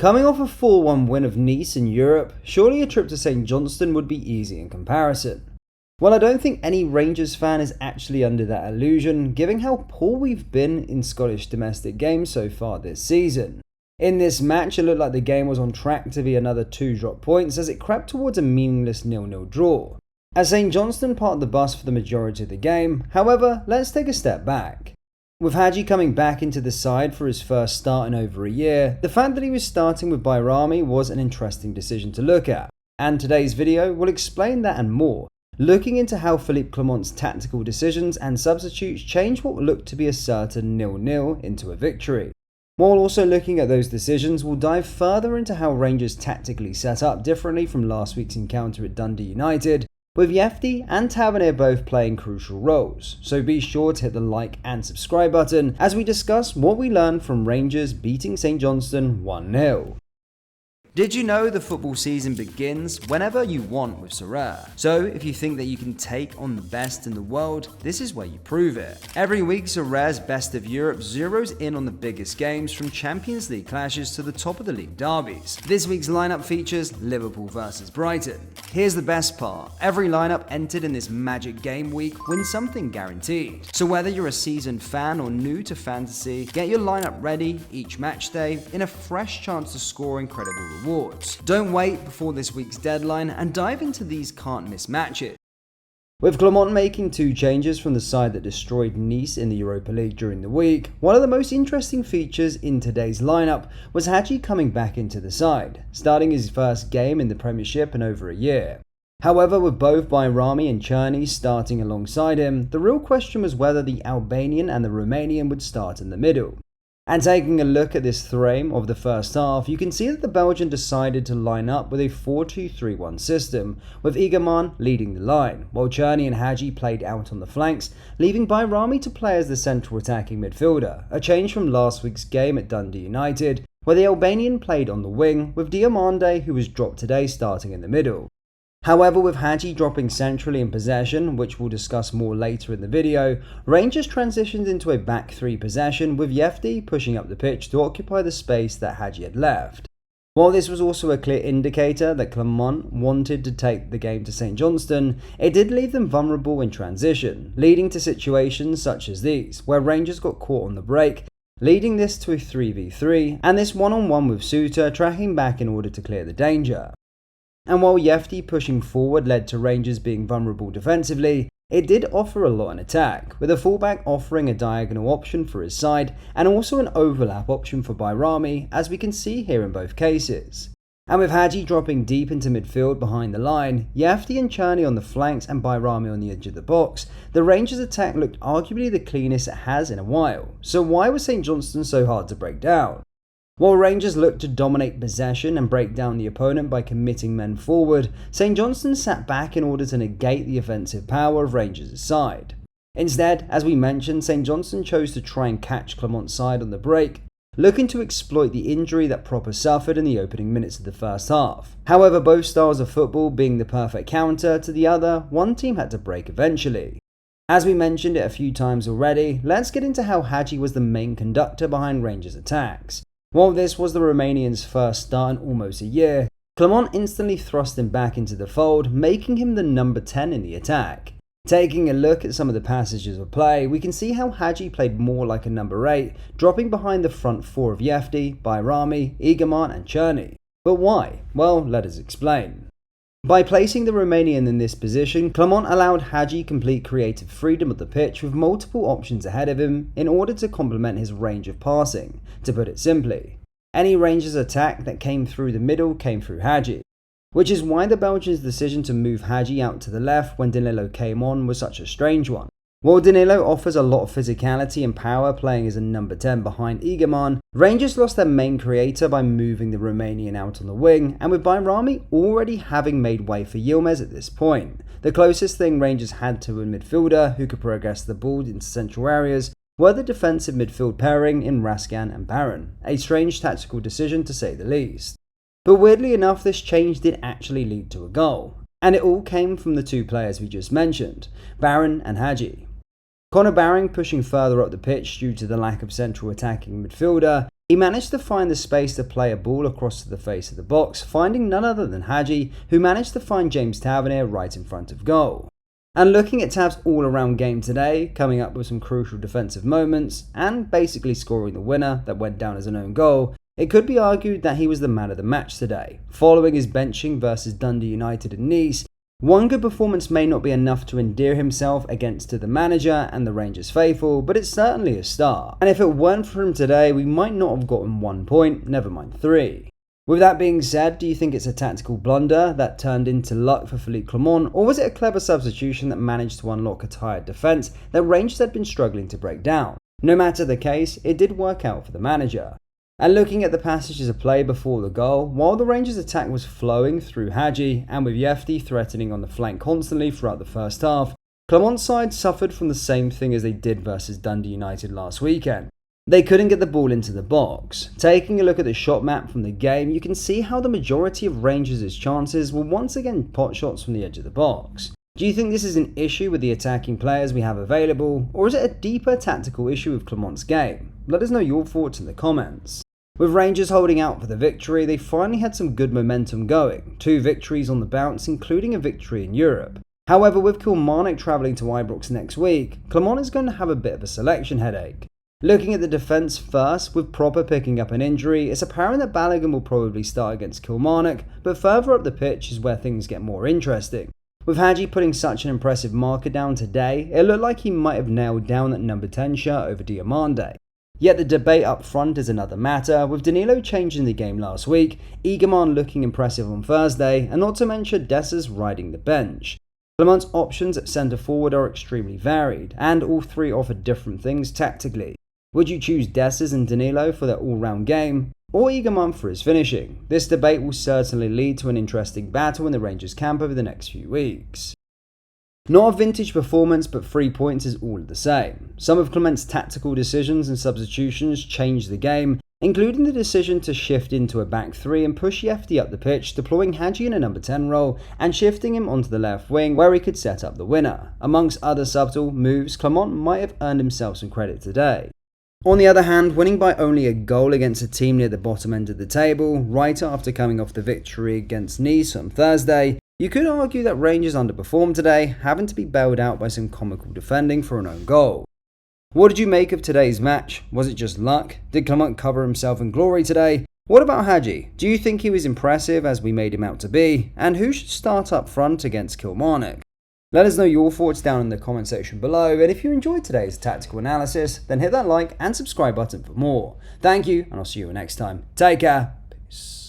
Coming off a 4-1 win of Nice in Europe, surely a trip to St Johnstone would be easy in comparison. Well, I don't think any Rangers fan is actually under that illusion, given how poor we've been in Scottish domestic games so far this season. In this match, it looked like the game was on track to be another 2 drop points as it crept towards a meaningless 0-0 draw, as St Johnstone parked the bus for the majority of the game. However, let's take a step back. With Hagi coming back into the side for his first start in over a year, the fact that he was starting with Bajrami was an interesting decision to look at, and today's video will explain that and more, looking into how Philippe Clement's tactical decisions and substitutes changed what looked to be a certain 0-0 into a victory. While also looking at those decisions, we'll dive further into how Rangers tactically set up differently from last week's encounter at Dundee United, with Yefti and Tavernier both playing crucial roles, so be sure to hit the like and subscribe button as we discuss what we learned from Rangers beating St Johnstone 1-0. Did you know the football season begins whenever you want with Sorare? So if you think that you can take on the best in the world, this is where you prove it. Every week, Sorare's Best of Europe zeroes in on the biggest games from Champions League clashes to the top of the league derbies. This week's lineup features Liverpool versus Brighton. Here's the best part: every lineup entered in this magic game week wins something guaranteed. So whether you're a seasoned fan or new to fantasy, get your lineup ready each match day in a fresh chance to score incredible rewards. Don't wait before this week's deadline and dive into these can't miss matches. With Clement making 2 changes from the side that destroyed Nice in the Europa League during the week, one of the most interesting features in today's lineup was Hagi coming back into the side, starting his first game in the Premiership in over a year. However, with both Bajrami and Černý starting alongside him, the real question was whether the Albanian and the Romanian would start in the middle. And taking a look at this frame of the first half, you can see that the Belgian decided to line up with a 4-2-3-1 system, with Igaman leading the line, while Černý and Hagi played out on the flanks, leaving Bajrami to play as the central attacking midfielder, a change from last week's game at Dundee United, where the Albanian played on the wing, with Diomande, who was dropped today, starting in the middle. However, with Hagi dropping centrally in possession, which we'll discuss more later in the video, Rangers transitioned into a back 3 possession, with Yefti pushing up the pitch to occupy the space that Hagi had left. While this was also a clear indicator that Clement wanted to take the game to St Johnstone, it did leave them vulnerable in transition, leading to situations such as these, where Rangers got caught on the break, leading this to a 3v3, and this one-on-one with Suter tracking back in order to clear the danger. And while Yefti pushing forward led to Rangers being vulnerable defensively, it did offer a lot in attack, with a fullback offering a diagonal option for his side and also an overlap option for Bajrami, as we can see here in both cases. And with Hagi dropping deep into midfield behind the line, Yefti and Černý on the flanks and Bajrami on the edge of the box, the Rangers attack looked arguably the cleanest it has in a while. So why was St Johnstone so hard to break down? While Rangers looked to dominate possession and break down the opponent by committing men forward, St Johnstone sat back in order to negate the offensive power of Rangers' side. Instead, as we mentioned, St Johnstone chose to try and catch Clement's side on the break, looking to exploit the injury that Proper suffered in the opening minutes of the first half. However, both styles of football being the perfect counter to the other, one team had to break eventually. As we mentioned it a few times already, let's get into how Hagi was the main conductor behind Rangers' attacks. While this was the Romanian's first start in almost a year, Clement instantly thrust him back into the fold, making him the number 10 in the attack. Taking a look at some of the passages of play, we can see how Hagi played more like a number 8, dropping behind the front 4 of Yefti, Bajrami, Igaman and Černý. But why? Well, let us explain. By placing the Romanian in this position, Clement allowed Hagi complete creative freedom of the pitch with multiple options ahead of him in order to complement his range of passing. To put it simply, any Rangers attack that came through the middle came through Hagi, which is why the Belgians' decision to move Hagi out to the left when Danilo came on was such a strange one. While Danilo offers a lot of physicality and power playing as a number 10 behind Igaman, Rangers lost their main creator by moving the Romanian out on the wing, and with Bajrami already having made way for Yilmaz at this point, the closest thing Rangers had to a midfielder who could progress the ball into central areas were the defensive midfield pairing in Raskan and Baron, a strange tactical decision to say the least. But weirdly enough, this change did actually lead to a goal, and it all came from the 2 players we just mentioned, Baron and Hagi. Conor Baring pushing further up the pitch due to the lack of central attacking midfielder, He managed to find the space to play a ball across to the face of the box, finding none other than Hagi, who managed to find James Tavernier right in front of goal. And looking at Tav's all-around game today, coming up with some crucial defensive moments, and basically scoring the winner that went down as an own goal, it could be argued that he was the man of the match today. Following his benching versus Dundee United and Nice, one good performance may not be enough to endear himself against to the manager and the Rangers faithful, but it's certainly a start. And if it weren't for him today, we might not have gotten 1 point, never mind 3. With that being said, do you think it's a tactical blunder that turned into luck for Philippe Clement, or was it a clever substitution that managed to unlock a tired defence that Rangers had been struggling to break down? No matter the case, it did work out for the manager. And looking at the passages of play before the goal, while the Rangers' attack was flowing through Hagi, and with Yefti threatening on the flank constantly throughout the first half, Clement's side suffered from the same thing as they did versus Dundee United last weekend. They couldn't get the ball into the box. Taking a look at the shot map from the game, you can see how the majority of Rangers' chances were once again pot shots from the edge of the box. Do you think this is an issue with the attacking players we have available, or is it a deeper tactical issue with Clement's game? Let us know your thoughts in the comments. With Rangers holding out for the victory, they finally had some good momentum going. 2 victories on the bounce, including a victory in Europe. However, with Kilmarnock travelling to Ibrox next week, Clement is going to have a bit of a selection headache. Looking at the defence first, with Proper picking up an injury, it's apparent that Balogun will probably start against Kilmarnock, but further up the pitch is where things get more interesting. With Hagi putting such an impressive marker down today, it looked like he might have nailed down that number 10 shirt over Diamande. Yet the debate up front is another matter, with Danilo changing the game last week, Egerman looking impressive on Thursday, and not to mention Dessers riding the bench. Clement's options at centre forward are extremely varied, and all 3 offer different things tactically. Would you choose Dessers and Danilo for their all-round game, or Egerman for his finishing? This debate will certainly lead to an interesting battle in the Rangers camp over the next few weeks. Not a vintage performance, but 3 points is all the same. Some of Clement's tactical decisions and substitutions changed the game, including the decision to shift into a back 3 and push Yefti up the pitch, deploying Hagi in a number 10 role and shifting him onto the left wing where he could set up the winner. Amongst other subtle moves, Clement might have earned himself some credit today. On the other hand, winning by only a goal against a team near the bottom end of the table, right after coming off the victory against Nice on Thursday, you could argue that Rangers underperformed today, having to be bailed out by some comical defending for an own goal. What did you make of today's match? Was it just luck? Did Clement cover himself in glory today? What about Hagi? Do you think he was impressive as we made him out to be? And who should start up front against Kilmarnock? Let us know your thoughts down in the comment section below, and if you enjoyed today's tactical analysis, then hit that like and subscribe button for more. Thank you, and I'll see you next time. Take care. Peace.